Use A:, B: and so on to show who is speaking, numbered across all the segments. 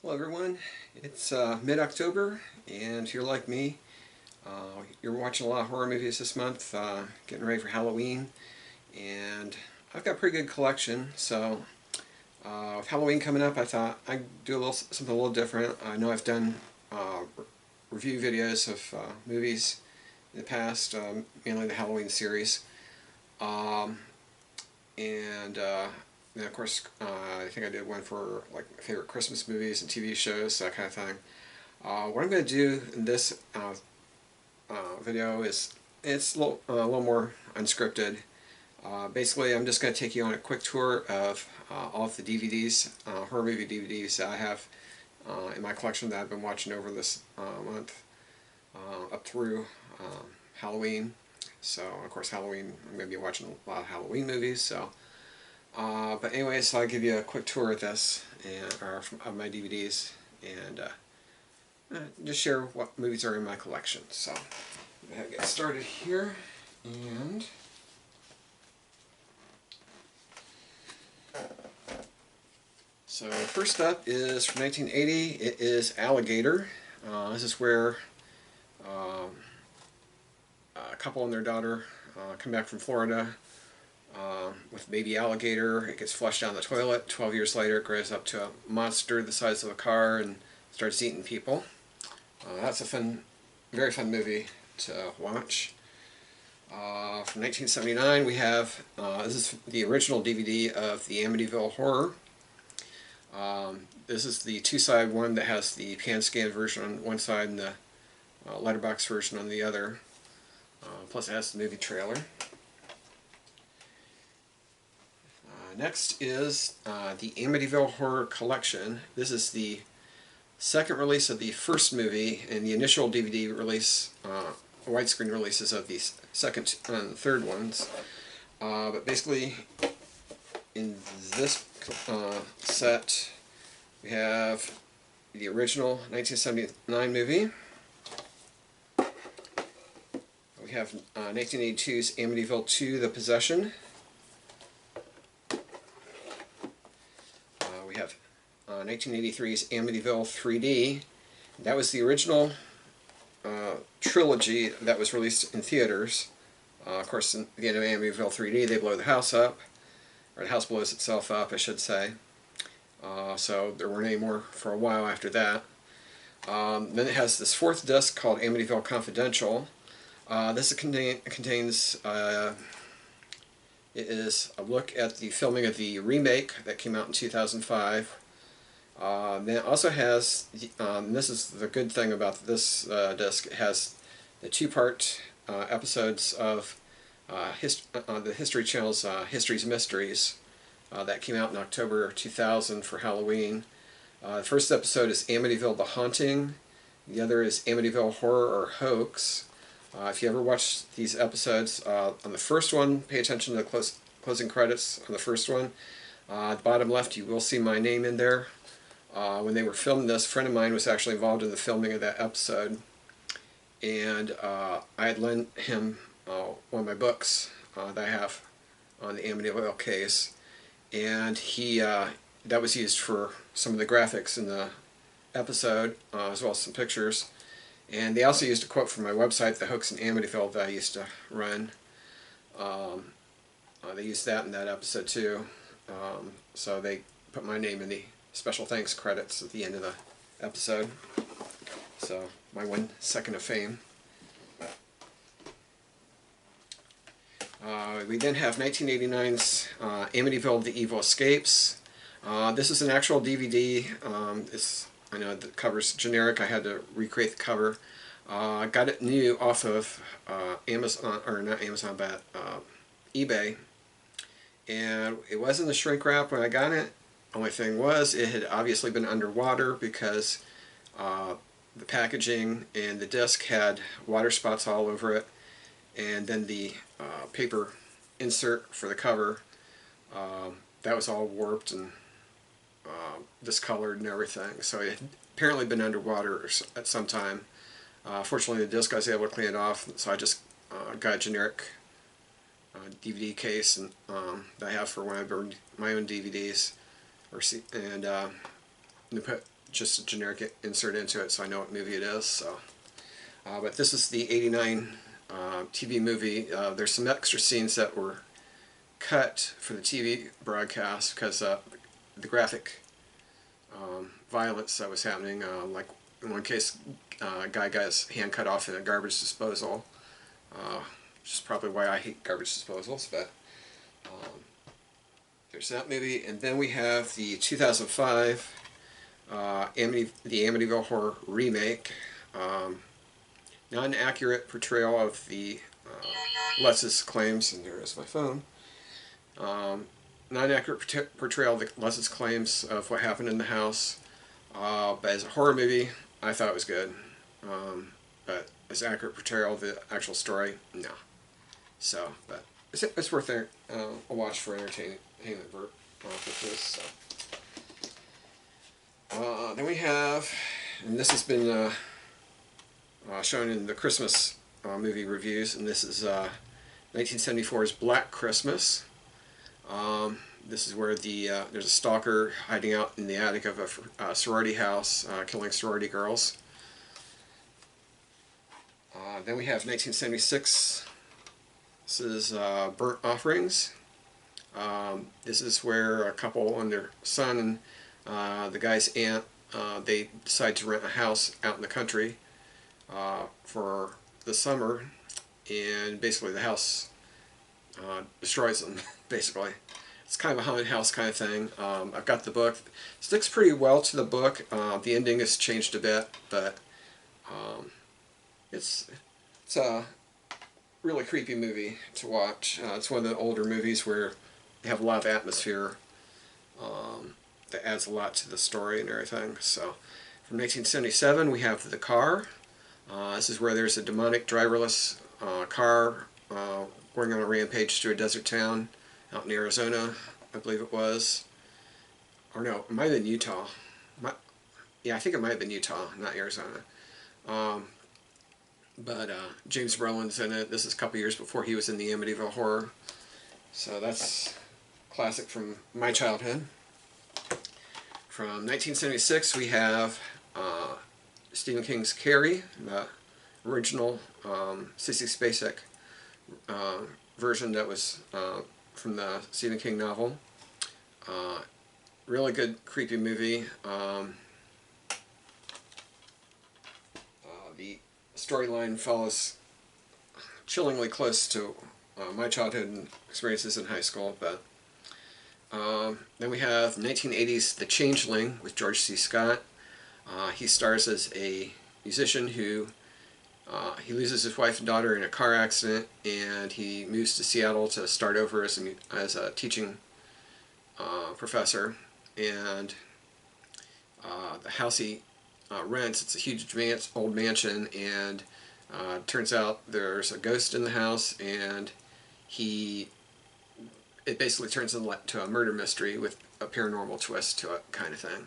A: Hello everyone, it's mid-October, and if you're like me, you're watching a lot of horror movies this month, getting ready for Halloween, and I've got a pretty good collection. So with Halloween coming up, I thought I'd do something a little different. I know I've done review videos of movies in the past, mainly the Halloween series, um, and of course, I think I did one for like favorite Christmas movies and TV shows, that kind of thing. What I'm going to do in this video is a little more unscripted. Basically, I'm just going to take you on a quick tour of all of the DVDs, horror movie DVDs that I have in my collection that I've been watching over this month up through Halloween. So, of course, Halloween, I'm going to be watching a lot of Halloween movies. So, but anyways, so I'll give you a quick tour of this of my DVDs and just share what movies are in my collection. So, I'm going to get started here. And so first up is from 1980. It is Alligator. This is where a couple and their daughter come back from Florida with baby alligator. It gets flushed down the toilet. 12 years later, it grows up to a monster the size of a car and starts eating people. That's a very fun movie to watch. From 1979, we have, this is the original DVD of the Amityville Horror. This is the two-side one that has the pan-scan version on one side and the letterbox version on the other. Plus it has the movie trailer. Next is the Amityville Horror Collection. This is the second release of the first movie, and the initial DVD release, widescreen releases of the second and third ones. But basically, in this set, we have the original 1979 movie. We have 1982's Amityville 2: The Possession. We have 1983's Amityville 3D. That was the original trilogy that was released in theaters. Of course, at the end of Amityville 3D, they blow the house up, or the house blows itself up, I should say. So there weren't any more for a while after that. Then it has this fourth disc called Amityville Confidential. This contains, it is a look at the filming of the remake that came out in 2005. Then it also has, this is the good thing about this disc, it has the two-part episodes of the History Channel's History's Mysteries that came out in October 2000 for Halloween. The first episode is Amityville: The Haunting. The other is Amityville Horror or Hoax. If you ever watch these episodes, on the first one, pay attention to the closing credits on the first one. At the bottom left, you will see my name in there. When they were filming this, a friend of mine was actually involved in the filming of that episode, and I had lent him one of my books that I have on the Amityville case, and that was used for some of the graphics in the episode, as well as some pictures. And they also used a quote from my website, The Hoax in Amityville, that I used to run. They used that in that episode too. So they put my name in the special thanks credits at the end of the episode. So, my 1 second of fame. We then have 1989's Amityville: The Evil Escapes. This is an actual DVD. I know the cover's generic. I had to recreate the cover. I got it new off of Amazon, or not Amazon, but eBay. And it was in the shrink wrap when I got it. Only thing was, it had obviously been underwater because the packaging and the disc had water spots all over it. And then the paper insert for the cover, that was all warped and discolored and everything. So it had apparently been underwater at some time. Fortunately, the disc, I was able to clean it off, so I just got a generic DVD case and that I have for when I burned my own DVDs, and put just a generic insert into it, so I know what movie it is. So, but this is the '89 TV movie. There's some extra scenes that were cut for the TV broadcast because the graphic violence that was happening. Like in one case, a guy got his hand cut off in a garbage disposal, which is probably why I hate garbage disposals. But there's that movie, and then we have the 2005 the Amityville Horror remake. Non-accurate portrayal of the Les's claims, and there is my phone. Non-accurate portrayal of the Les's claims of what happened in the house. But as a horror movie, I thought it was good. But as an accurate portrayal of the actual story, no. So, but it's worth a watch for entertainment purposes. So. Then we have, and this has been shown in the Christmas movie reviews, and this is 1974's Black Christmas. This is where there's a stalker hiding out in the attic of a sorority house, killing sorority girls. Then we have 1976. This is Burnt Offerings. This is where a couple and their son and the guy's aunt, they decide to rent a house out in the country for the summer, and basically the house destroys them, basically. It's kind of a haunted house kind of thing. I've got the book. It sticks pretty well to the book. The ending has changed a bit, but it's a really creepy movie to watch. It's one of the older movies where they have a lot of atmosphere that adds a lot to the story and everything. So, from 1977, we have The Car. This is where there's a demonic driverless car going on a rampage through a desert town out in Arizona, I believe it was. Or no, it might have been Utah. Yeah, I think it might have been Utah, not Arizona. But James Brolin's in it. This is a couple years before he was in the Amityville Horror. So that's classic from my childhood. From 1976, we have Stephen King's Carrie, the original Sissy Spacek version that was from the Stephen King novel. Really good, creepy movie. The storyline follows chillingly close to my childhood experiences in high school, but then we have 1980's The Changeling with George C. Scott. He stars as a musician who he loses his wife and daughter in a car accident, and he moves to Seattle to start over as a teaching professor. And the house he rents, it's a huge old mansion, and turns out there's a ghost in the house, and it basically turns into a murder mystery with a paranormal twist to it, kind of thing.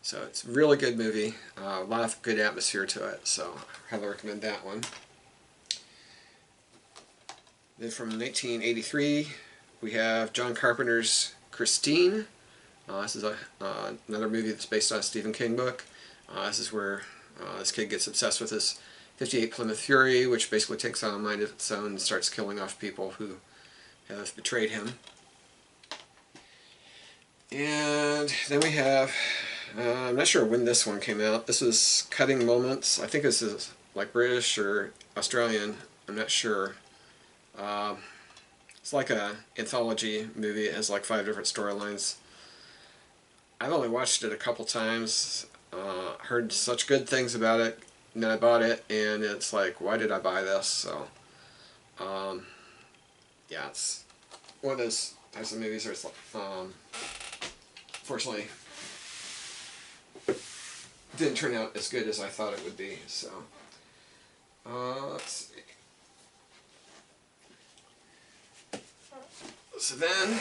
A: So it's a really good movie, a lot of good atmosphere to it, so I highly recommend that one. Then from 1983, we have John Carpenter's Christine. This is another movie that's based on a Stephen King book. This is where this kid gets obsessed with his 58 Plymouth Fury, which basically takes on a mind of its own and starts killing off people who have betrayed him. And then we have, I'm not sure when this one came out. This was Cutting Moments. I think this is like British or Australian. I'm not sure. It's like an anthology movie. It has like 5 different storylines. I've only watched it a couple times. Heard such good things about it, and then I bought it, and it's like, why did I buy this? So, yeah, it's one of those types of movies where it's like, fortunately, didn't turn out as good as I thought it would be. So, let's see. So then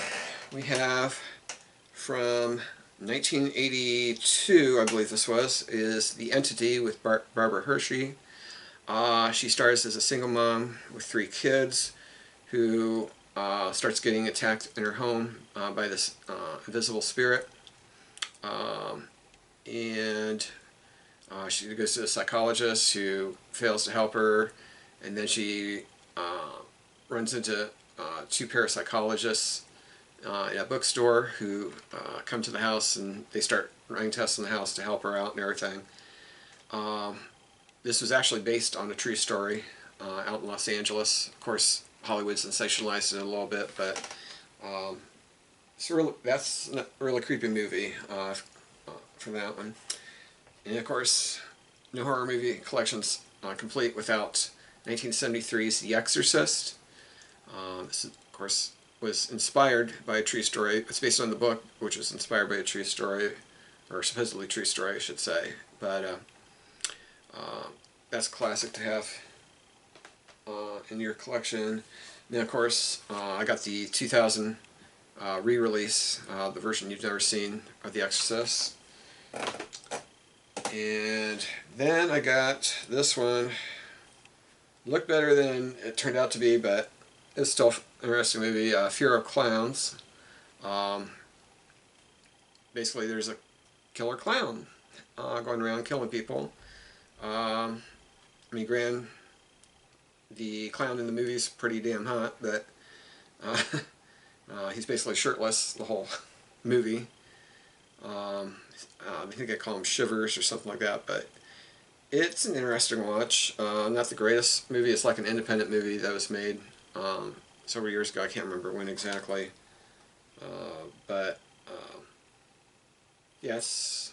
A: we have from 1982, I believe this was, is The Entity with Barbara Hershey. She stars as a single mom with 3 kids who starts getting attacked in her home by this invisible spirit. And She goes to a psychologist who fails to help her, and then she runs into two parapsychologists in a bookstore who come to the house, and they start running tests in the house to help her out and everything. This was actually based on a true story out in Los Angeles. Of course, Hollywood sensationalized it a little bit, but that's a really creepy movie for that one. And of course, no horror movie collection's complete without 1973's The Exorcist. This, of course, was inspired by a true story. It's based on the book, which was inspired by a true story, or supposedly true story, I should say. But that's a classic to have in your collection. And then, of course, I got the 2000 re-release, the version you've never seen of The Exorcist. And then I got this one. Looked better than it turned out to be, but it's still an interesting movie, Fear of Clowns. Basically, there's a killer clown going around killing people. I mean, granted, the clown in the movie is pretty damn hot, but he's basically shirtless the whole movie. I think I call him Shivers or something like that, but it's an interesting watch. Not the greatest movie. It's like an independent movie that was made several years ago. I can't remember when exactly. But yeah, it's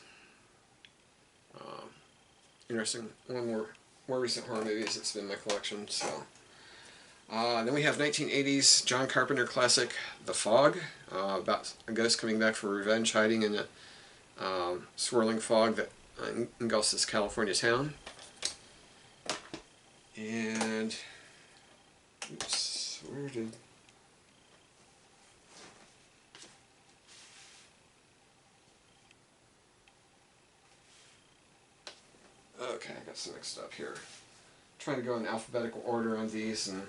A: interesting. One more recent horror movies that's been in my collection. So then we have 1980s John Carpenter classic The Fog, about a ghost coming back for revenge, hiding in a swirling fog that engulfs this California town. And oops, where did okay, I got some mixed up here. Trying to go in alphabetical order on these, and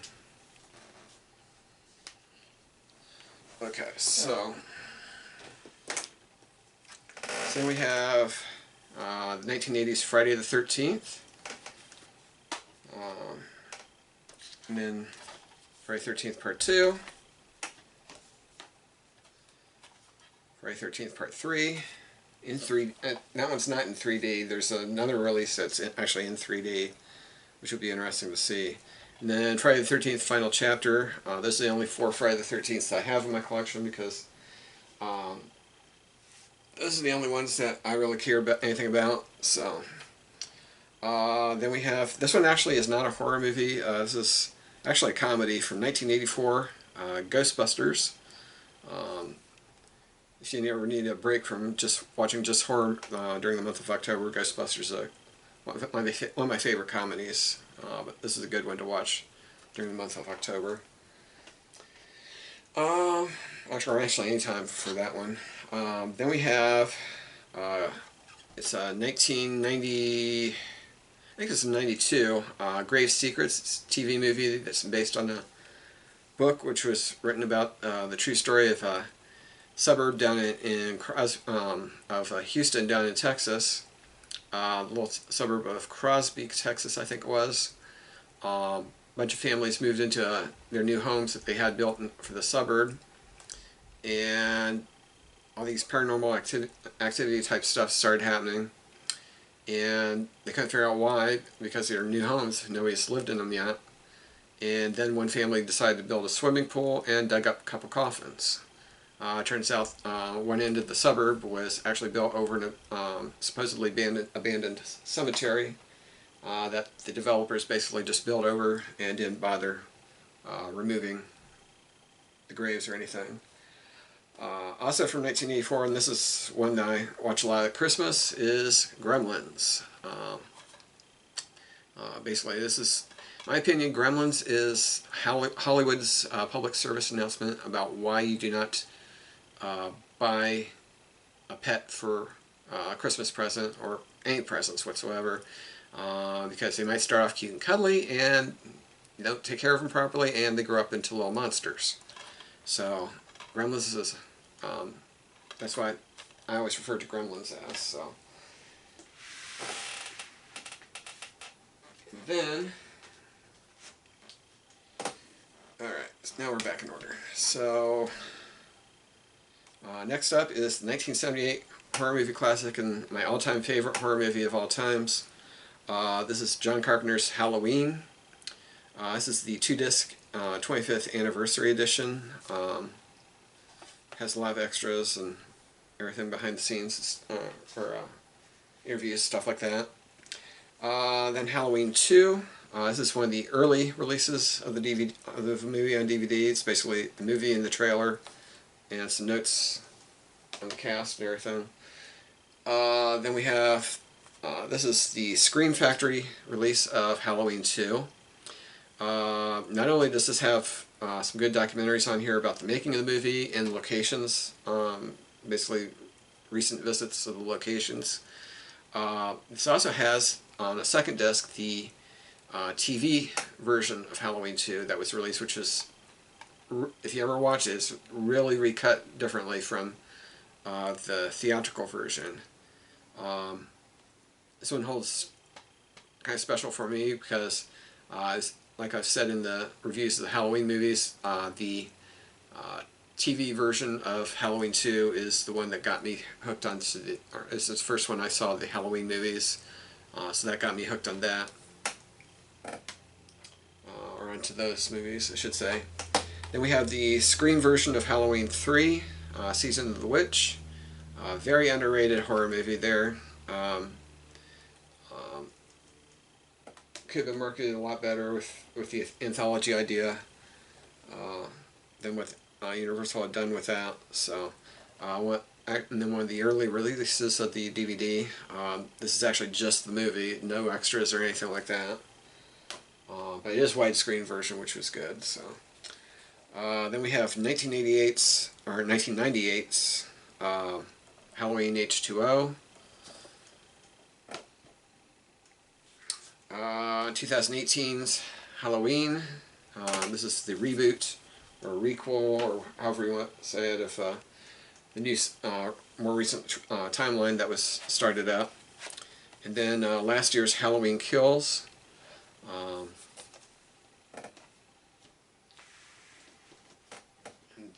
A: okay, so then we have the 1980s Friday the 13th, and then Friday the 13th Part 2, Friday the 13th Part 3, in 3D. That one's not in 3D. There's another release that's actually in 3D, which would be interesting to see. And then Friday the 13th Final Chapter. This is the only 4 Friday the 13ths I have in my collection, because those are the only ones that I really care about anything about. So then we have, this one actually is not a horror movie. This is actually a comedy from 1984, Ghostbusters. If you ever need a break from just watching just horror during the month of October, Ghostbusters is one of my favorite comedies. But this is a good one to watch during the month of October. Actually any time for that one. Then we have, it's a 1990, I think it's 92, Grave Secrets. It's a TV movie that's based on a book which was written about the true story of a suburb down of Houston, down in Texas, a little suburb of Crosby, Texas, I think it was. A bunch of families moved into their new homes that they had built for the suburb, and all these paranormal activity type stuff started happening, and they couldn't figure out why, because they're new homes, nobody's lived in them yet. And then one family decided to build a swimming pool and dug up a couple coffins. Turns out one end of the suburb was actually built over a supposedly abandoned cemetery that the developers basically just built over and didn't bother removing the graves or anything. Also from 1984, and this is one that I watch a lot at Christmas, is Gremlins. Basically, this is, in my opinion, Gremlins is Hollywood's public service announcement about why you do not buy a pet for a Christmas present, or any presents whatsoever, because they might start off cute and cuddly, and you don't take care of them properly, and they grow up into little monsters. So Gremlins is, that's why I always refer to Gremlins as. So then, alright, so now we're back in order. So, next up is the 1978 horror movie classic and my all-time favorite horror movie of all times. This is John Carpenter's Halloween. This is the 2-disc 25th anniversary edition. Has a lot of extras and everything behind the scenes for interviews, stuff like that. Then Halloween 2. This is one of the early releases of the DVD, of the movie on DVD. It's basically the movie and the trailer, and some notes on the cast and everything. Then we have this is the Scream Factory release of Halloween 2. Not only does this have some good documentaries on here about the making of the movie and locations, basically recent visits of the locations. This also has on a second disc the TV version of Halloween 2 that was released, which is, if you ever watch it, it's really recut differently from the theatrical version. This one holds kind of special for me because, like I've said in the reviews of the Halloween movies, the TV version of Halloween 2 is the one that got me hooked onto the, or is the first one I saw the Halloween movies, so that got me hooked on that, or onto those movies, I should say. Then we have the Scream version of Halloween 3, Season of the Witch. Very underrated horror movie there. Could have been marketed a lot better with the anthology idea than what Universal had done with that. So, and then one of the early releases of the DVD. This is actually just the movie, no extras or anything like that. But it is widescreen version, which was good. So, then we have 1988's or 1998's Halloween H2O. 2018's Halloween. This is the reboot or requel, or however you want to say it, of the new, more recent timeline that was started up. And then last year's Halloween Kills. And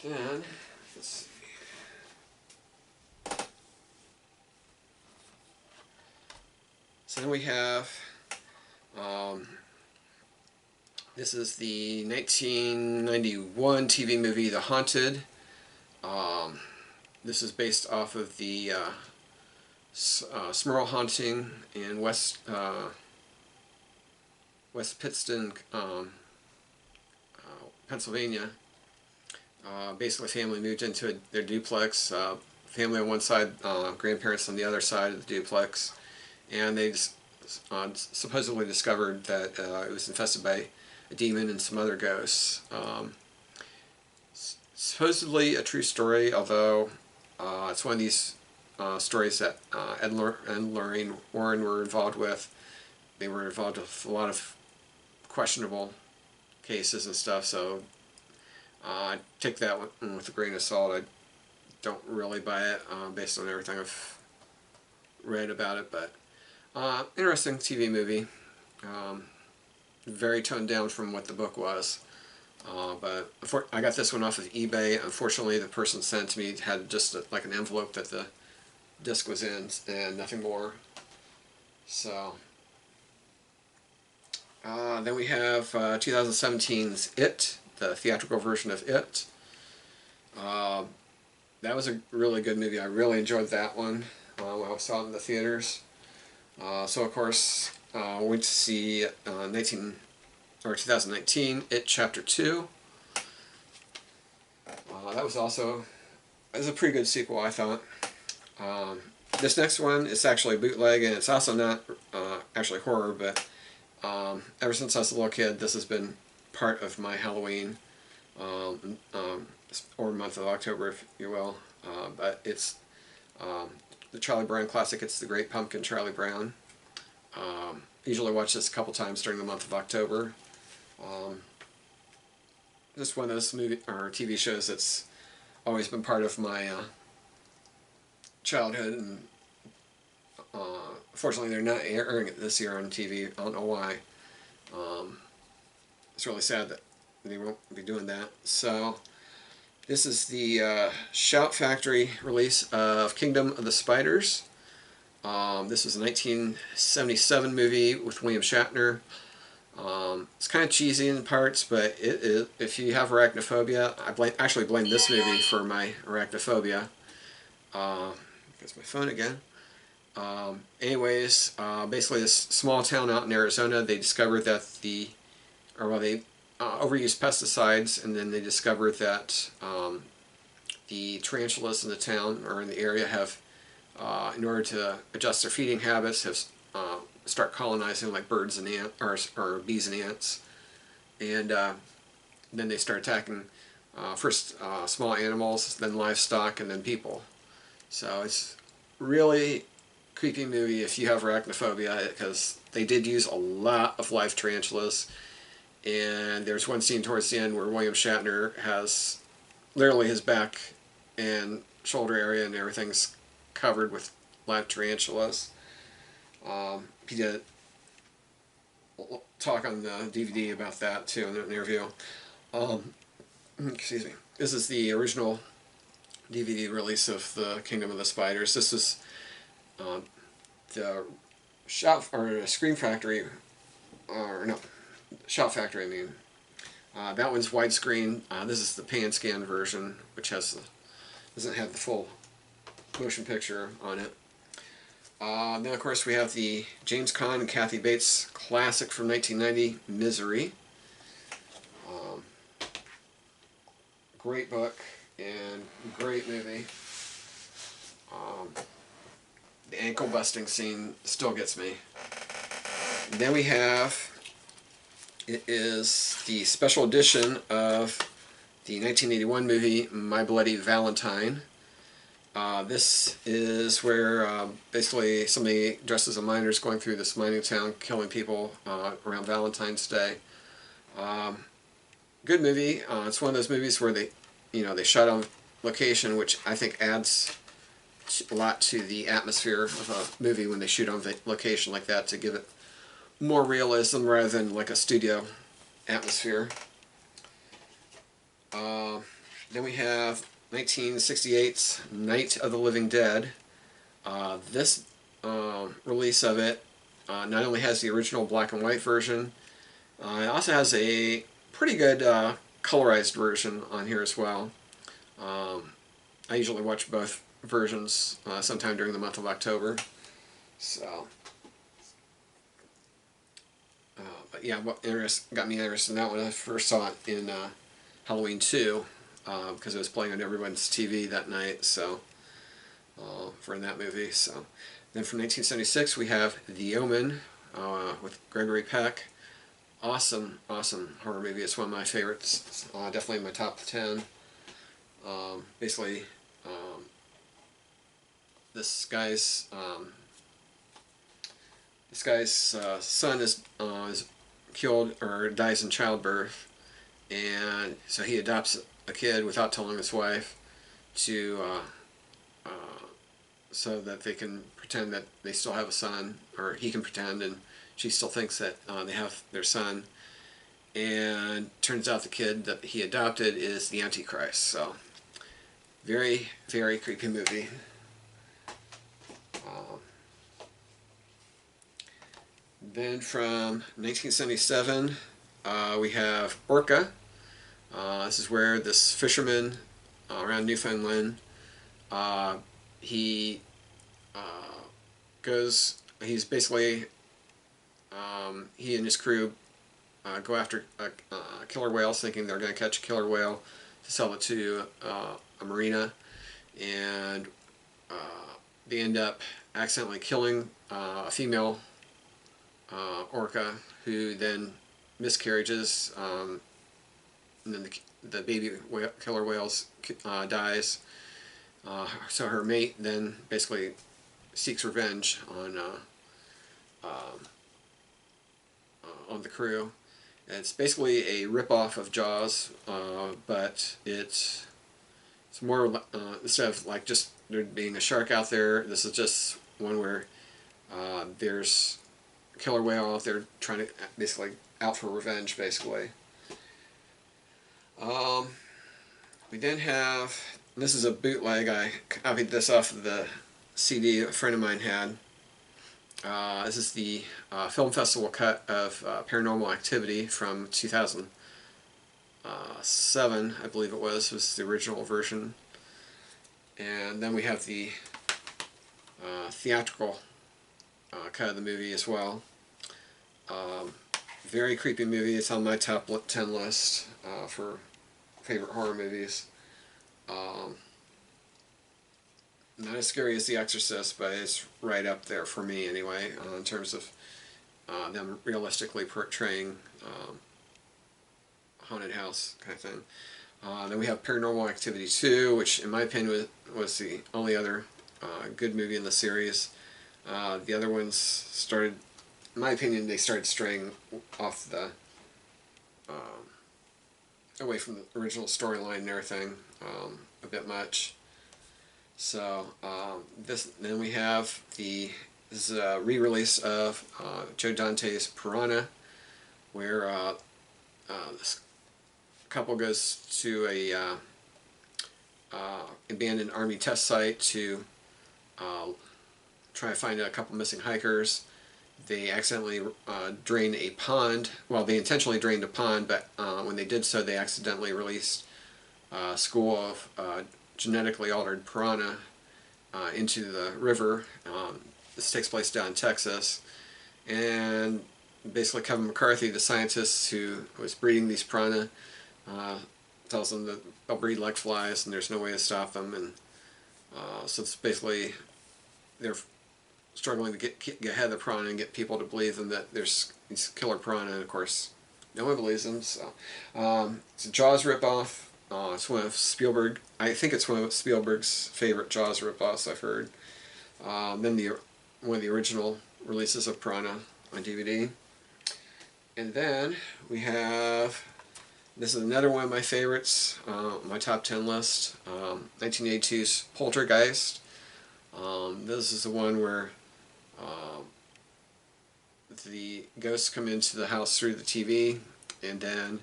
A: then, let's see. So then we have, this is the 1991 TV movie The Haunted. This is based off of the Smurl haunting in West Pittston, Pennsylvania. Basically, family moved into their duplex. Family on one side, grandparents on the other side of the duplex, and they supposedly discovered that it was infested by a demon and some other ghosts. Supposedly a true story, although it's one of these stories that Ed and Lorraine Warren were involved with. They were involved with a lot of questionable cases and stuff, so take that with a grain of salt. I don't really buy it based on everything I've read about it, but interesting TV movie. Very toned down from what the book was. But I got this one off of eBay. Unfortunately, the person sent to me had just like an envelope that the disc was in and nothing more. So, then we have 2017's It, the theatrical version of It. That was a really good movie. I really enjoyed that one when I saw it in the theaters. So of course, went to see 2019 It Chapter 2. That was also, it was a pretty good sequel, I thought. This next one is actually a bootleg, and it's also not actually horror, but ever since I was a little kid, this has been part of my Halloween, or month of October, if you will. But it's the Charlie Brown classic. It's The Great Pumpkin, Charlie Brown. Usually watch this a couple times during the month of October. Just one of those movie or TV shows that's always been part of my childhood, and unfortunately they're not airing it this year on TV. I don't know why. It's really sad that they won't be doing that. So this is the Shout Factory release of Kingdom of the Spiders. This was a 1977 movie with William Shatner. It's kind of cheesy in parts, but if you have arachnophobia, I actually blame this movie for my arachnophobia. There's my phone again. Anyways, basically this small town out in Arizona, they discovered that they overused pesticides, and then they discovered that the tarantulas in the town or in the area have, in order to adjust their feeding habits, have start colonizing like birds and or bees and ants, and then they start attacking first small animals, then livestock, and then people. So it's really creepy movie if you have arachnophobia, because they did use a lot of live tarantulas. And there's one scene towards the end where William Shatner has literally his back and shoulder area and everything's covered with live tarantulas. He did talk on the DVD about that too in an interview. Excuse me. This is the original DVD release of the Kingdom of the Spiders. This is the Scream Factory, or no, Shout Factory, I mean. That one's widescreen. This is the pan scan version, which doesn't have the full motion picture on it. Then of course we have the James Caan and Kathy Bates classic from 1990, Misery. Great book and great movie. The ankle busting scene still gets me. And then we have, it is the special edition of the 1981 movie My Bloody Valentine. This is where basically somebody dressed as a miner is going through this mining town killing people around Valentine's Day. Good movie. It's one of those movies where they shot on location, which I think adds a lot to the atmosphere of a movie when they shoot on location like that, to give it more realism rather than like a studio atmosphere. Then we have 1968's Night of the Living Dead. This release of it not only has the original black and white version, it also has a pretty good colorized version on here as well. I usually watch both versions sometime during the month of October. So, but yeah, what got me interested in that one, I first saw it in Halloween 2, because it was playing on everyone's TV that night, so for that movie. So then from 1976 we have The Omen with Gregory Peck. Awesome horror movie. It's one of my favorites. Definitely in my top 10. Basically, this guy's son is killed or dies in childbirth, and so he adopts a kid without telling his wife, so that they can pretend that they still have a son, or he can pretend, and she still thinks that they have their son. And turns out the kid that he adopted is the Antichrist. So very, very creepy movie. Then from 1977 we have Orca. This is where this fisherman around Newfoundland, he's basically, he and his crew go after killer whales, thinking they're going to catch a killer whale to sell it to a marina, and they end up accidentally killing a female orca, who then miscarriages, and then the baby killer whales dies. So her mate then basically seeks revenge on the crew. It's basically a rip-off of Jaws, but it's more, instead of like just there being a shark out there, this is just one where there's a killer whale out there trying to basically out for revenge, basically. We then have, this is a bootleg, I copied this off of the CD a friend of mine had. This is the film festival cut of Paranormal Activity from 2007, I believe it was the original version. And then we have the theatrical cut of the movie as well. Very creepy movie. It's on my top 10 list for favorite horror movies. Not as scary as The Exorcist, but it's right up there for me anyway, in terms of them realistically portraying a haunted house kind of thing. Then we have Paranormal Activity 2, which in my opinion was the only other good movie in the series. The other ones started, in my opinion, they started straying off the away from the original storyline and everything a bit much. So then we have this is a re-release of Joe Dante's Piranha, where this couple goes to a abandoned army test site to try to find a couple missing hikers. They accidentally drained a pond. Well, they intentionally drained a pond, but when they did so, they accidentally released a school of genetically altered piranha into the river. This takes place down in Texas. And basically Kevin McCarthy, the scientist who was breeding these piranha, tells them that they'll breed like flies and there's no way to stop them. And so it's basically they're struggling to get ahead of the piranha and get people to believe them that there's these killer piranha, and of course no one believes them. So it's a Jaws ripoff. It's one of Spielberg. I think it's one of Spielberg's favorite Jaws ripoffs I've heard. Then one of the original releases of Piranha on DVD. And then we have, this is another one of my favorites, my top 10 list, 1982's Poltergeist. This is the one where the ghosts come into the house through the TV, and then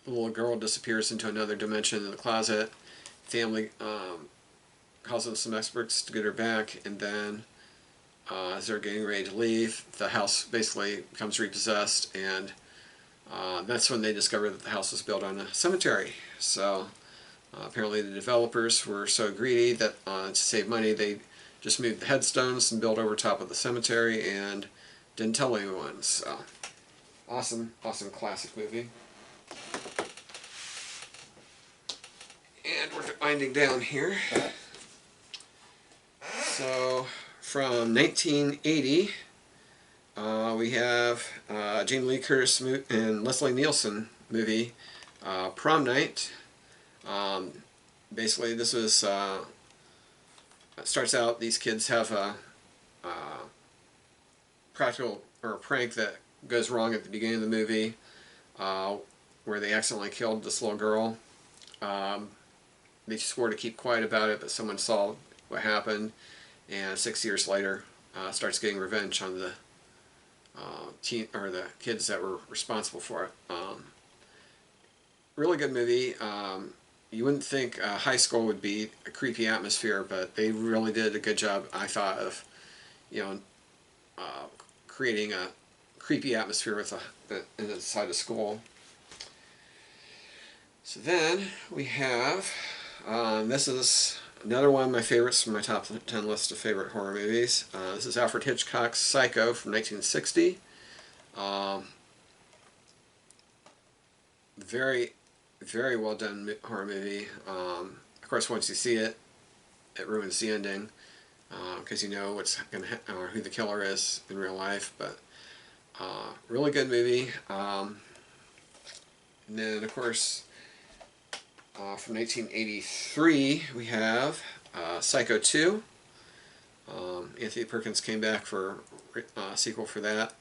A: the little girl disappears into another dimension in the closet. Family calls in some experts to get her back, and then as they're getting ready to leave, the house basically becomes repossessed, and that's when they discover that the house was built on a cemetery. So apparently the developers were so greedy that to save money they just moved the headstones and built over top of the cemetery and didn't tell anyone. So awesome, awesome classic movie. And we're winding down here. So from 1980, we have Jamie Lee Curtis and Leslie Nielsen movie, Prom Night. Basically, this was it starts out, these kids have a practical or a prank that goes wrong at the beginning of the movie, where they accidentally killed this little girl. They swore to keep quiet about it, but someone saw what happened, and 6 years later starts getting revenge on the the kids that were responsible for it. Really good movie. You wouldn't think high school would be a creepy atmosphere, but they really did a good job, I thought, of creating a creepy atmosphere with inside of school. So then we have this is another one of my favorites from my top 10 list of favorite horror movies. This is Alfred Hitchcock's Psycho from 1960. Very, very well done horror movie. Of course, once you see it, it ruins the ending because you know what's going to or who the killer is in real life. But really good movie. And then, of course, from 1983, we have Psycho 2. Anthony Perkins came back for a sequel for that.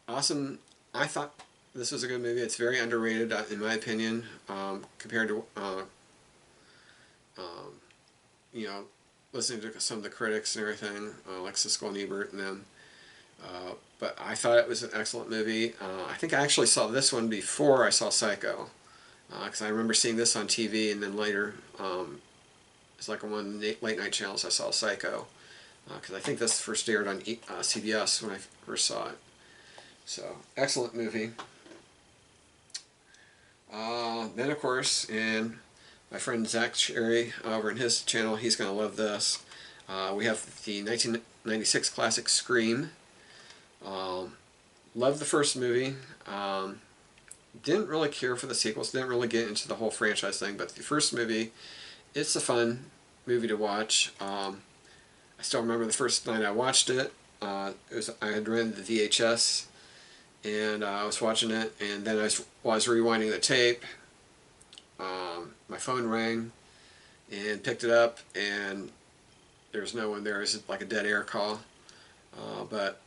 A: Awesome. I thought this was a good movie. It's very underrated, in my opinion, compared to, listening to some of the critics and everything, like Siskel and Ebert and them. But I thought it was an excellent movie. I think I actually saw this one before I saw Psycho, because I remember seeing this on TV, and then later, it's like on one of the late night channels I saw Psycho, because I think this first aired on CBS when I first saw it. So, excellent movie. Then of course, and my friend Zach Cherry over in his channel, he's going to love this. We have the 1996 classic Scream. Loved the first movie. Didn't really care for the sequels, didn't really get into the whole franchise thing, but the first movie, it's a fun movie to watch. I still remember the first night I watched it. I had rented the VHS, and I was watching it, and then while I was rewinding the tape, my phone rang, and picked it up, and there was no one there. It was like a dead air call. But,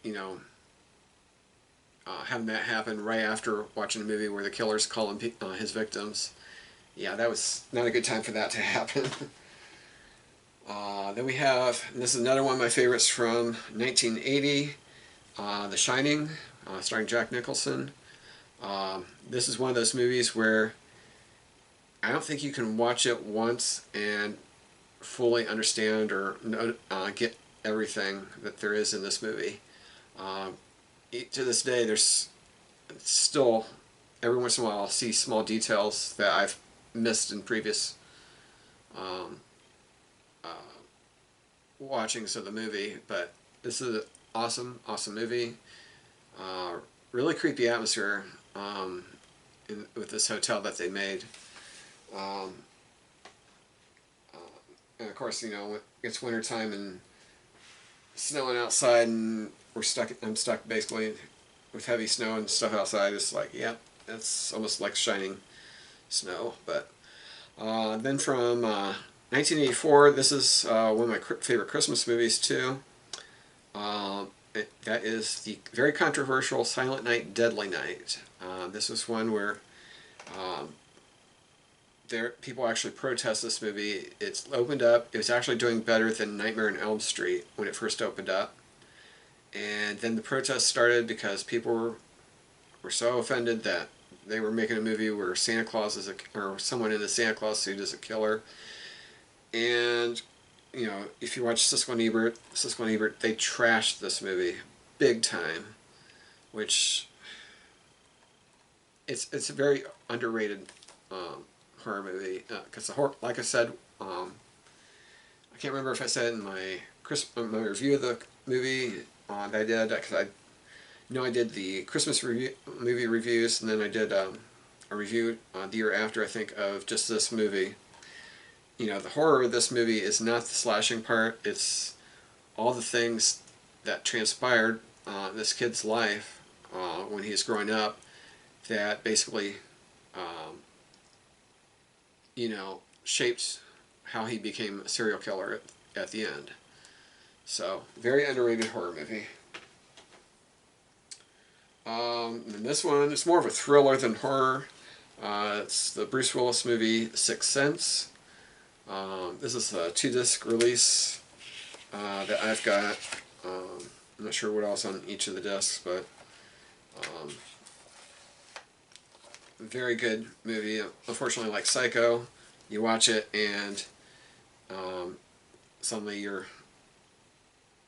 A: you know, having that happen right after watching a movie where the killer's calling his victims, yeah, that was not a good time for that to happen. Then we have, and this is another one of my favorites from 1980, The Shining, starring Jack Nicholson. This is one of those movies where I don't think you can watch it once and fully understand or get everything that there is in this movie. To this day, there's still, every once in a while, I'll see small details that I've missed in previous watchings of the movie, but this is an awesome, awesome movie. Really creepy atmosphere with this hotel that they made. And of course, you know, it's wintertime and snowing outside, and I'm stuck basically with heavy snow and stuff outside. It's like, yep, it's almost like shining snow. But then from 1984, this is one of my favorite Christmas movies too. That is the very controversial Silent Night, Deadly Night. This was one where people actually protest this movie. It's opened up. It was actually doing better than Nightmare on Elm Street when it first opened up. And then the protests started because people were so offended that they were making a movie where Santa Claus is or someone in the Santa Claus suit is a killer. And, you know, if you watch Siskel and Ebert, they trashed this movie big time, which it's a very underrated horror movie, because the horror, like I said, I can't remember if I said in my review of the movie that I did, because I know I did the Christmas movie reviews, and then I did a review the year after, I think, of just this movie. You know, the horror of this movie is not the slashing part, it's all the things that transpired in this kid's life when he was growing up that basically you know, shaped how he became a serial killer at the end. So, very underrated horror movie. And this one is more of a thriller than horror. It's the Bruce Willis movie Sixth Sense. This is a 2-disc release that I've got. I'm not sure what else on each of the discs, but very good movie. Unfortunately, like Psycho, you watch it and suddenly you're,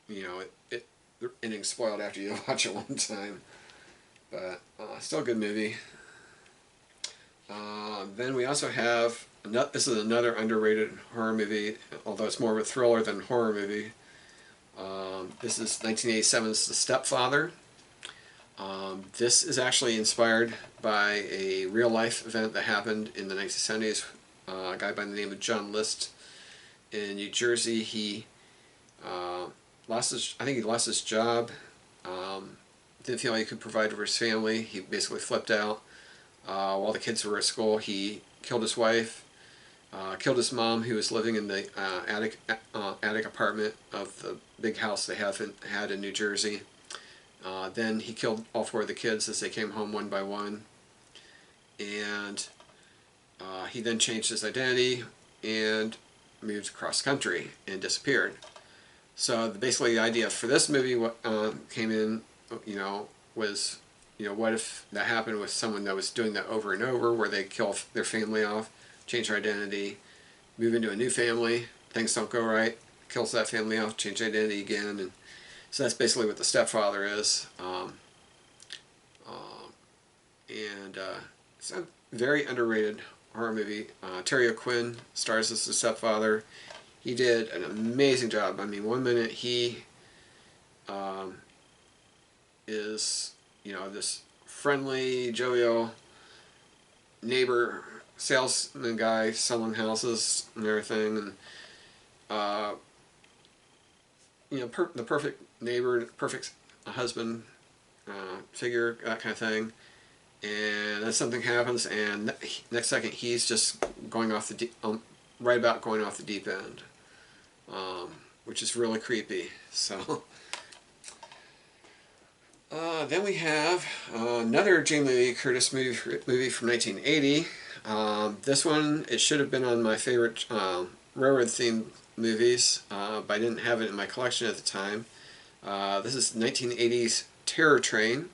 A: you know, the ending's spoiled after you watch it one time. But still a good movie. Then we also have, this is another underrated horror movie, although it's more of a thriller than horror movie. This is 1987's The Stepfather. This is actually inspired by a real-life event that happened in the 1970s. A guy by the name of John List in New Jersey. He I think he lost his job. Didn't feel like he could provide for his family. He basically flipped out. While the kids were at school, he killed his wife, killed his mom, who was living in the attic apartment of the big house they had in New Jersey. Then he killed all 4 of the kids as they came home one by one. And he then changed his identity and moved across country and disappeared. So basically the idea for this movie came in, was, what if that happened with someone that was doing that over and over, where they kill their family off, change their identity, move into a new family, things don't go right, kills that family off, change identity again, and so that's basically what The Stepfather is. It's a very underrated horror movie. Terry O'Quinn stars as the stepfather. He did an amazing job. I mean, one minute he is, this friendly, jovial neighbor salesman guy selling houses and everything, and the perfect neighbor, perfect husband figure, that kind of thing. And then something happens, and next second he's just going off the right about going off the deep end, which is really creepy. So then we have another Jamie Lee Curtis movie from 1980. This one, it should have been on my favorite railroad themed movies, but I didn't have it in my collection at the time. This is 1980's Terror Train.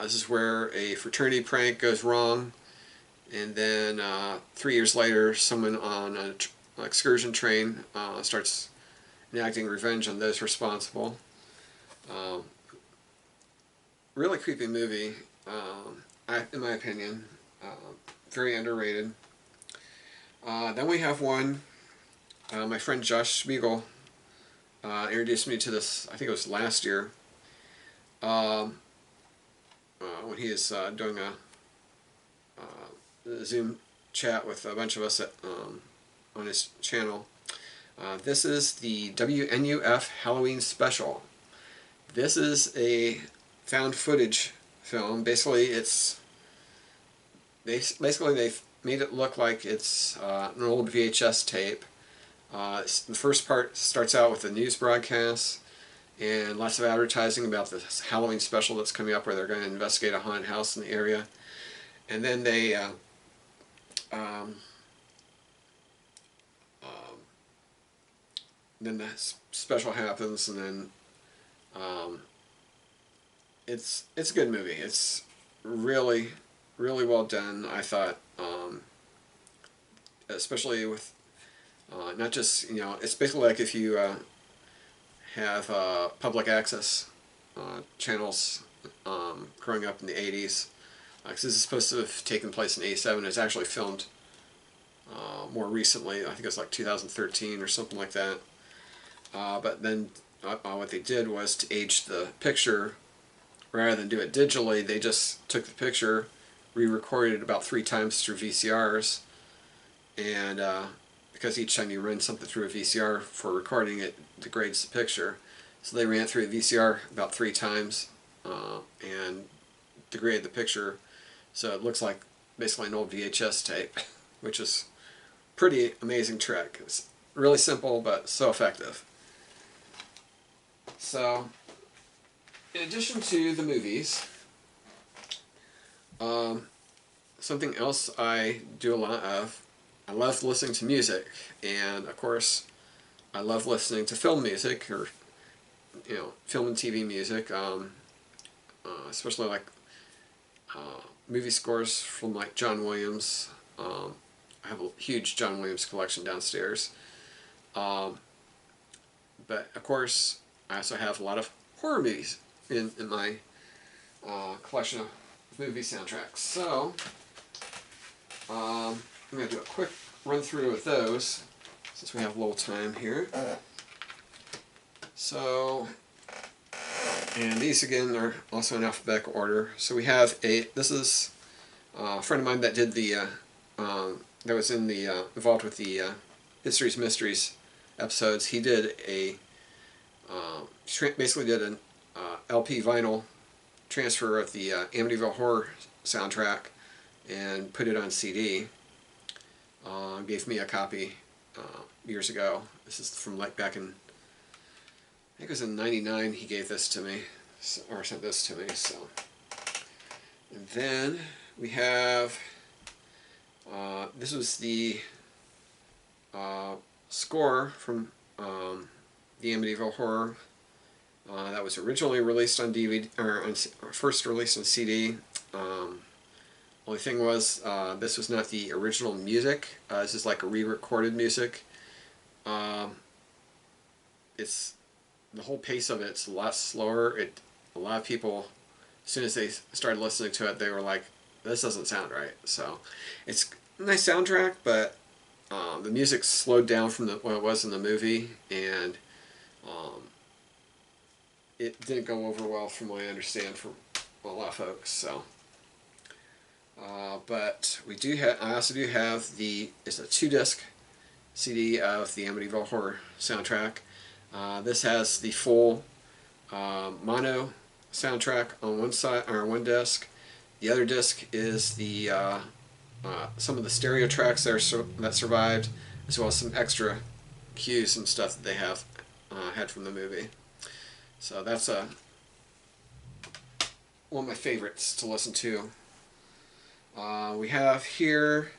A: This is where a fraternity prank goes wrong, and then 3 years later, someone on an excursion train starts enacting revenge on those responsible. Really creepy movie, in my opinion. Very underrated. Then we have one, my friend Josh Spiegel introduced me to this, I think it was last year, when he is doing a Zoom chat with a bunch of us on his channel. This is the WNUF Halloween Special. This is a found footage film. Basically, they've made it look like it's an old VHS tape. The first part starts out with a news broadcast and lots of advertising about this Halloween special that's coming up, where they're going to investigate a haunted house in the area. And then they then the special happens, and then it's a good movie. It's really, really well done, I thought, especially with not just, it's basically like if you have public access channels growing up in the 80s. Because this is supposed to have taken place in 87. It's actually filmed more recently. I think it was like 2013 or something like that. But then what they did was to age the picture, rather than do it digitally, they just took the picture, re-recorded it about 3 times through VCRs, and because each time you run something through a VCR for recording, it degrades the picture. So they ran it through a VCR about 3 times and degraded the picture, so it looks like basically an old VHS tape, which is pretty amazing trick. It's really simple, but so effective. So, in addition to the movies, something else I do a lot of, I love listening to music, and of course I love listening to film music, or film and TV music, especially like movie scores from like John Williams. I have a huge John Williams collection downstairs, but of course I also have a lot of horror movies in my collection of movie soundtracks. So I'm going to do a quick run through with those since we have a little time here. So, and these again are also in alphabetical order. So we have this is a friend of mine that did the that was in the involved with the History's Mysteries episodes. He did a basically did an LP vinyl transfer of the Amityville Horror soundtrack and put it on CD. Gave me a copy years ago. This is from like back in, I think it was in '99 he gave this to me, or sent this to me. So, and then we have this was the score from the Amityville Horror. That was originally released on DVD, or first released on CD. Only thing was, this was not the original music. This is like a re-recorded music. It's the whole pace of it's a lot slower. A lot of people, as soon as they started listening to it, they were like, "This doesn't sound right." So, it's a nice soundtrack, but the music slowed down from what it was in the movie, and it didn't go over well, from what I understand, for a lot of folks. So, but we do have. I also do have it's a 2-disc CD of the Amityville Horror soundtrack. This has the full mono soundtrack on one side, or one disc. The other disc is the some of the stereo tracks that survived, as well as some extra cues and stuff that they have had from the movie. So that's one of my favorites to listen to. We have here,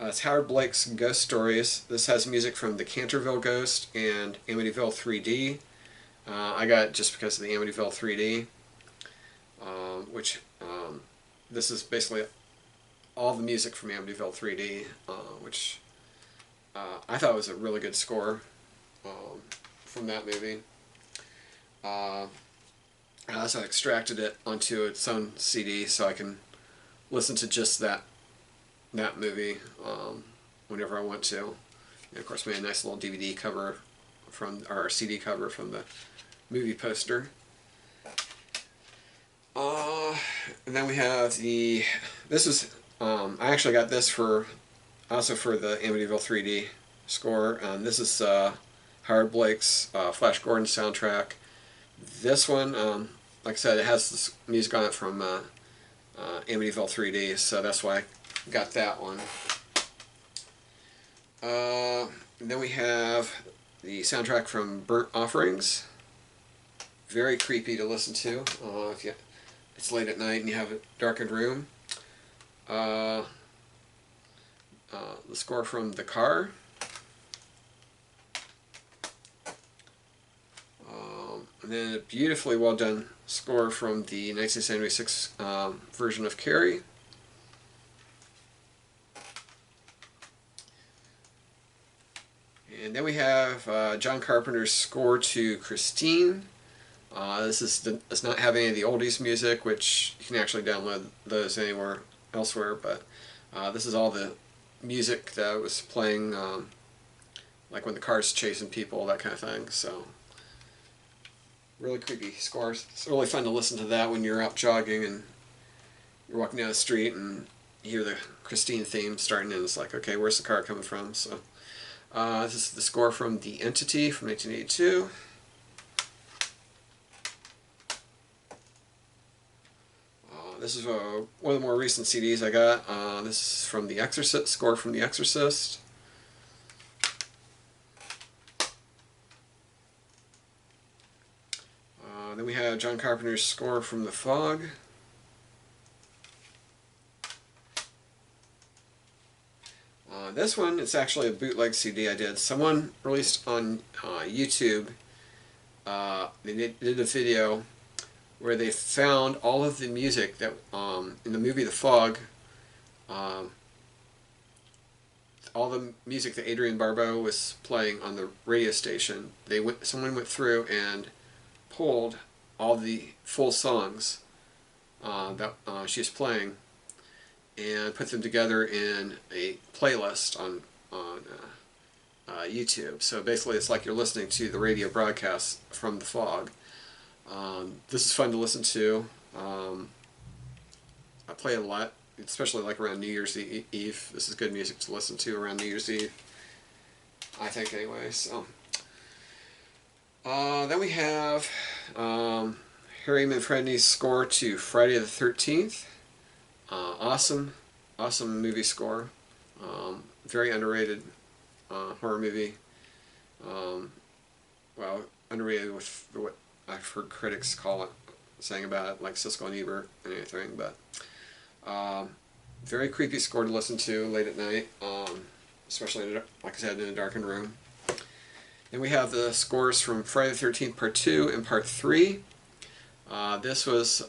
A: it's Howard Blake's Ghost Stories. This has music from the Canterville Ghost and Amityville 3D. I got it just because of the Amityville 3D, which this is basically all the music from Amityville 3D, which I thought was a really good score from that movie. I also extracted it onto its own CD so I can listen to just that movie whenever I want to. And of course, made a nice little DVD cover or CD cover from the movie poster. And then we have this is, I actually got this also for the Amityville 3D score. This is Howard Blake's Flash Gordon soundtrack. This one, like I said, it has this music on it from Amityville 3D, so that's why I got that one. And then we have the soundtrack from Burnt Offerings. Very creepy to listen to if it's late at night and you have a darkened room. The score from The Car. And then a beautifully well done score from the 1976 version of Carrie. And then we have John Carpenter's score to Christine. This does not have any of the oldies music, which you can actually download those anywhere elsewhere, but this is all the music that was playing, like when the car's chasing people, that kind of thing. So really creepy scores. It's really fun to listen to that when you're out jogging and you're walking down the street and you hear the Christine theme starting, and it's like, okay, where's the car coming from? So this is the score from The Entity from 1982. This is one of the more recent CDs I got. This is from The Exorcist, score from The Exorcist. Then we have John Carpenter's score from The Fog. This one, it's actually a bootleg CD I did. Someone released on YouTube, they did a video where they found all of the music that, in the movie The Fog, all the music that Adrienne Barbeau was playing on the radio station. Someone went through and pulled all the full songs that she was playing and put them together in a playlist on YouTube. So basically it's like you're listening to the radio broadcast from The Fog. This is fun to listen to. I play it a lot, especially like around New Year's Eve. This is good music to listen to around New Year's Eve, I think anyway. So then we have Harry Manfredi's score to Friday the 13th. Awesome movie score. Very underrated horror movie. Well, underrated with what I've heard critics saying about it, like Siskel and Ebert and anything, but very creepy score to listen to late at night, especially like I said, in a darkened room. Then we have the scores from Friday the 13th Part 2 and Part 3. This was,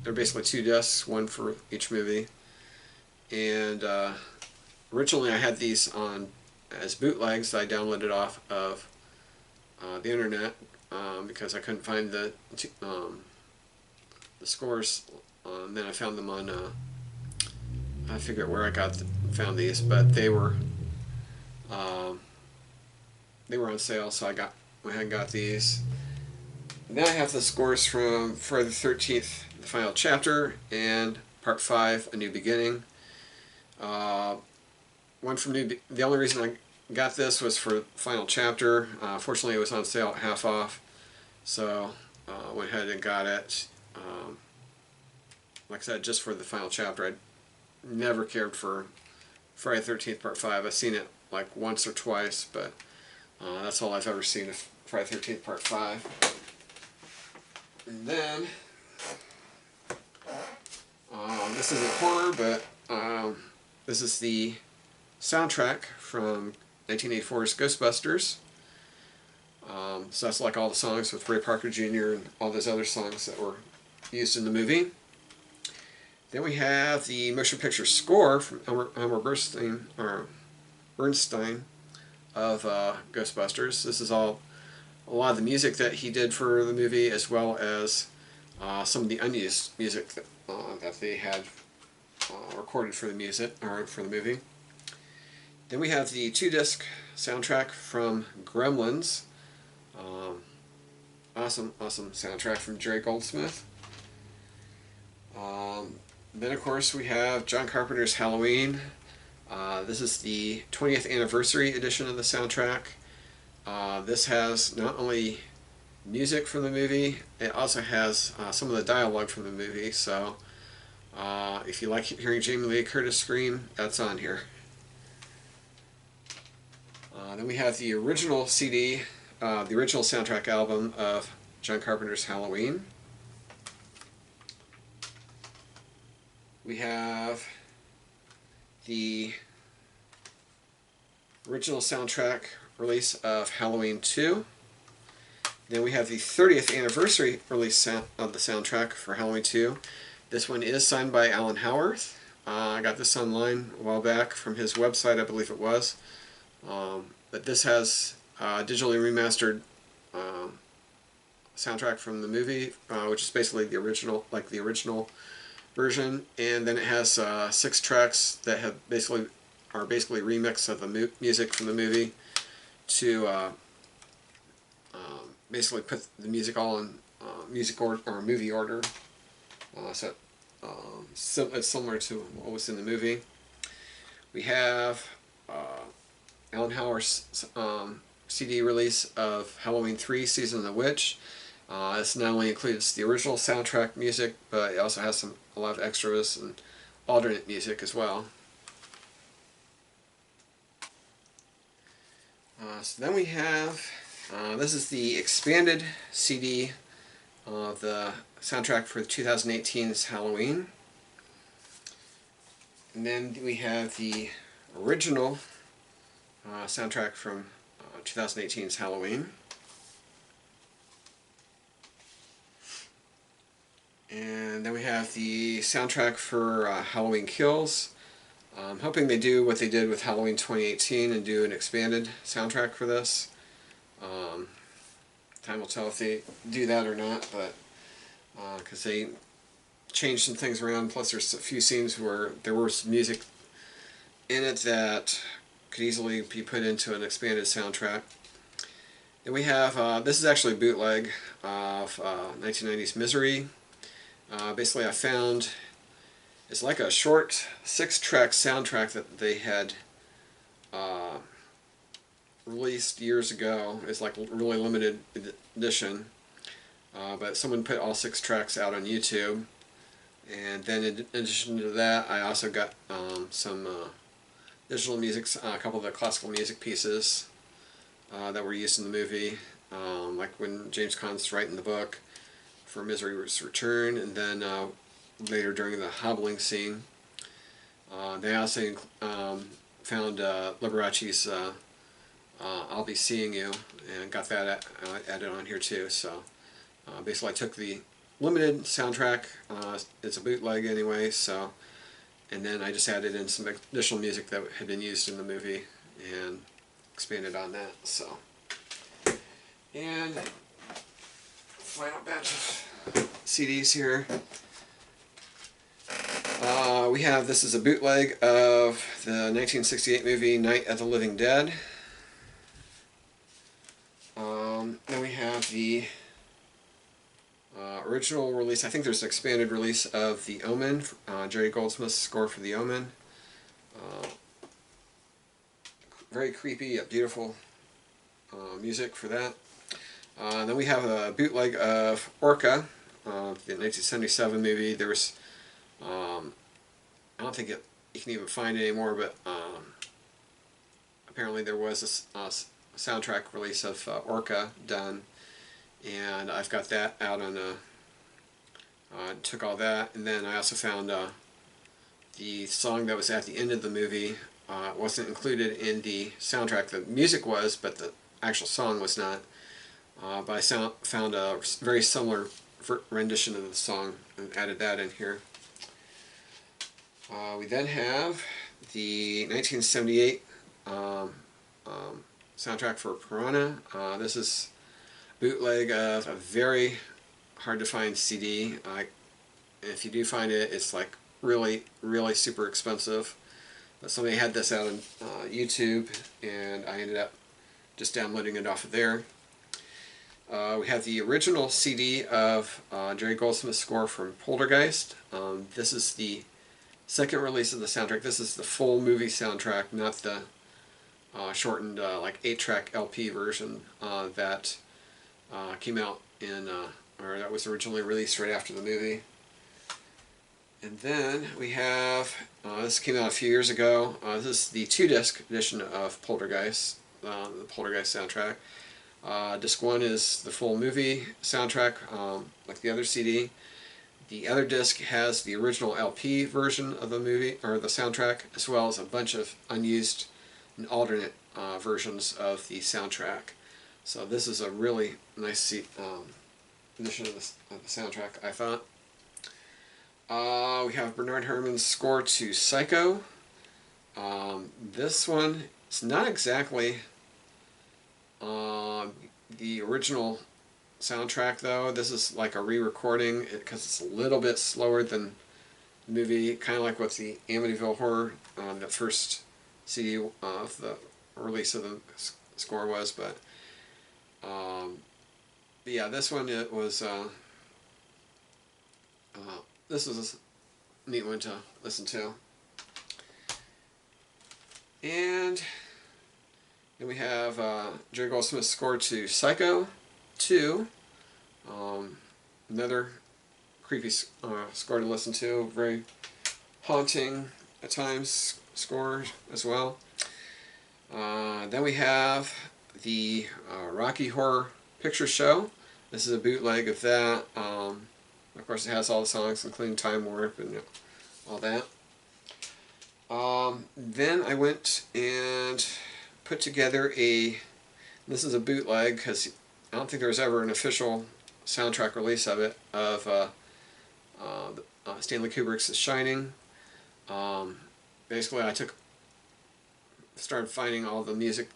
A: they're basically 2 discs, one for each movie. And originally I had these on as bootlegs that I downloaded off of the internet because I couldn't find the scores. Then I found them on, I forget where I found these, but they were on sale, so I went ahead and got these. Now I have the scores from Friday the 13th, the final chapter, and Part 5, A New Beginning. One from the only reason I got this was for the final chapter. Fortunately, it was on sale at half off, so went ahead and got it. Like I said, just for the final chapter. I never cared for Friday the 13th Part 5. I've seen it like once or twice, but that's all I've ever seen of Friday the 13th Part 5. And then, this isn't horror, but this is the soundtrack from 1984's Ghostbusters. So that's like all the songs with Ray Parker Jr. and all those other songs that were used in the movie. Then we have the motion picture score from Elmer Bernstein of Ghostbusters. This is a lot of the music that he did for the movie, as well as some of the unused music that they had recorded for the movie. Then we have the 2-disc soundtrack from Gremlins. Awesome soundtrack from Jerry Goldsmith. Then of course we have John Carpenter's Halloween. This is the 20th anniversary edition of the soundtrack. This has not only music from the movie, it also has some of the dialogue from the movie, so if you like hearing Jamie Lee Curtis scream, that's on here. Then we have the original CD, the original soundtrack album of John Carpenter's Halloween. We have the original soundtrack release of Halloween 2. Then we have the 30th anniversary release of the soundtrack for Halloween 2. This one is signed by Alan Howarth. I got this online a while back from his website, I believe it was. But this has digitally remastered soundtrack from the movie, which is basically the original, like the original version, and then it has 6 tracks that are basically remix of the music from the movie to basically put the music all in movie order. So it's similar to what was in the movie. We have Alan Howarth's CD release of Halloween 3: Season of the Witch. This not only includes the original soundtrack music, but it also has a lot of extras and alternate music as well. So then we have, this is the expanded CD of the soundtrack for 2018's Halloween. And then we have the original soundtrack from 2018's Halloween. And then we have the soundtrack for Halloween Kills. I'm hoping they do what they did with Halloween 2018 and do an expanded soundtrack for this. Time will tell if they do that or not, but because they changed some things around, plus there's a few scenes where there was music in it that could easily be put into an expanded soundtrack. Then we have, this is actually a bootleg of 1990's Misery. Basically I found, it's like a short 6-track soundtrack that they had released years ago. It's like a really limited edition, but someone put all 6 tracks out on YouTube. And then in addition to that, I also got some digital music, a couple of the classical music pieces that were used in the movie, like when James Caan's writing the book for Misery's Return, and then later during the hobbling scene. They also found Liberace's I'll Be Seeing You, and got that added on here too. So basically I took the limited soundtrack, it's a bootleg anyway, so, and then I just added in some additional music that had been used in the movie and expanded on that. So, and final batch of CDs here. We have, this is a bootleg of the 1968 movie Night of the Living Dead. Then we have the original release. I think there's an expanded release of The Omen, Jerry Goldsmith's score for The Omen. Very creepy, beautiful music for that. Then we have a bootleg of Orca, the 1977 movie. There's, I don't think you can even find it anymore, but apparently there was a soundtrack release of Orca done, and I've got that out on took all that, and then I also found the song that was at the end of the movie. Wasn't included in the soundtrack. The music was, but the actual song was not. But I found a very similar rendition of the song and added that in here. We then have the 1978 soundtrack for Piranha. This is bootleg of a very hard to find CD. If you do find it, it's like really super expensive. But somebody had this out on YouTube, and I ended up just downloading it off of there. We have the original CD of Jerry Goldsmith's score from Poltergeist. This is the second release of the soundtrack. This is the full movie soundtrack, not the shortened like 8-track LP version that came out in, or that was originally released right after the movie. And then we have, this came out a few years ago, this is the 2-disc edition of Poltergeist, the Poltergeist soundtrack. Disc 1 is the full movie soundtrack, like the other CD. The other disc has the original LP version of the movie, or the soundtrack, as well as a bunch of unused and alternate versions of the soundtrack. So this is a really nice edition of the soundtrack, I thought. We have Bernard Herrmann's score to Psycho. This one, it's not exactly the original soundtrack though. This is like a re-recording because it's a little bit slower than the movie, kind of like what the Amityville Horror, the first CD of the release of the score was, but yeah, this one, it was this is a neat one to listen to. And then we have Jerry Goldsmith's score to Psycho 2. Another creepy score to listen to. Very haunting at times score as well. Then we have the Rocky Horror Picture Show. This is a bootleg of that. Of course, it has all the songs, including Time Warp and all that. Then I went and put together this is a bootleg, because I don't think there was ever an official soundtrack release of it, of Stanley Kubrick's The Shining. Basically, I started finding all the music,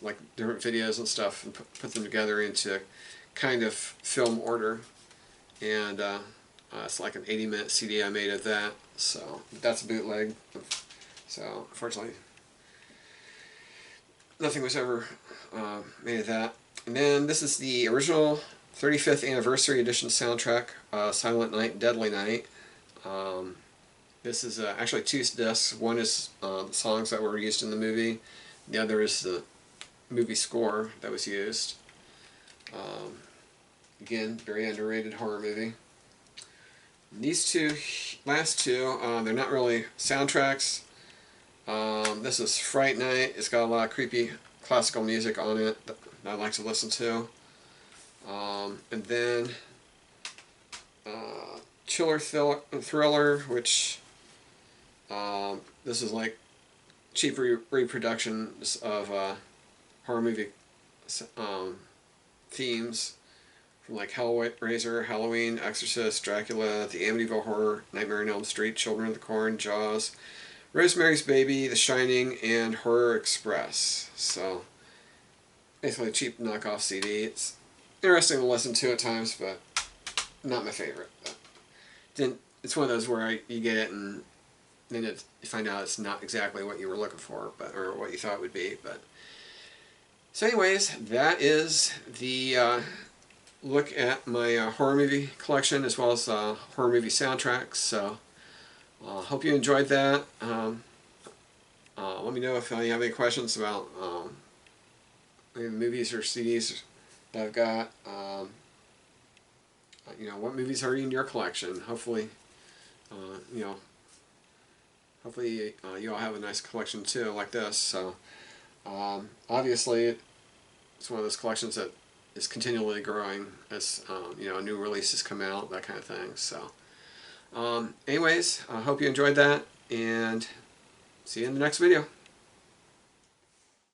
A: like different videos and stuff, and put them together into kind of film order. And it's like an 80-minute CD I made of that, so that's a bootleg. So unfortunately, nothing was ever made of that. And then this is the original 35th anniversary edition soundtrack, Silent Night, Deadly Night. This is actually 2 discs. One is the songs that were used in the movie. The other is the movie score that was used. Again, very underrated horror movie. These last two, they're not really soundtracks. This is Fright Night. It's got a lot of creepy classical music on it that I like to listen to. And then Chiller Thriller, which this is like cheap reproductions of horror movie themes, from like Hellraiser, Halloween, Exorcist, Dracula, The Amityville Horror, Nightmare on Elm Street, Children of the Corn, Jaws, Rosemary's Baby, The Shining, and Horror Express. So basically a cheap knockoff CD. It's interesting to listen to at times, but not my favorite. But it's one of those where you get it and then you find out it's not exactly what you were looking for, or what you thought it would be. But so anyways, that is the look at my horror movie collection, as well as horror movie soundtracks. So hope you enjoyed that. Let me know if you have any questions about any movies or CDs that I've got. You know, what movies are in your collection? Hopefully, you know, hopefully you all have a nice collection too, like this. So obviously, it's one of those collections that is continually growing as you know, new releases come out, that kind of thing. So anyways, I hope you enjoyed that, and see you in the next video.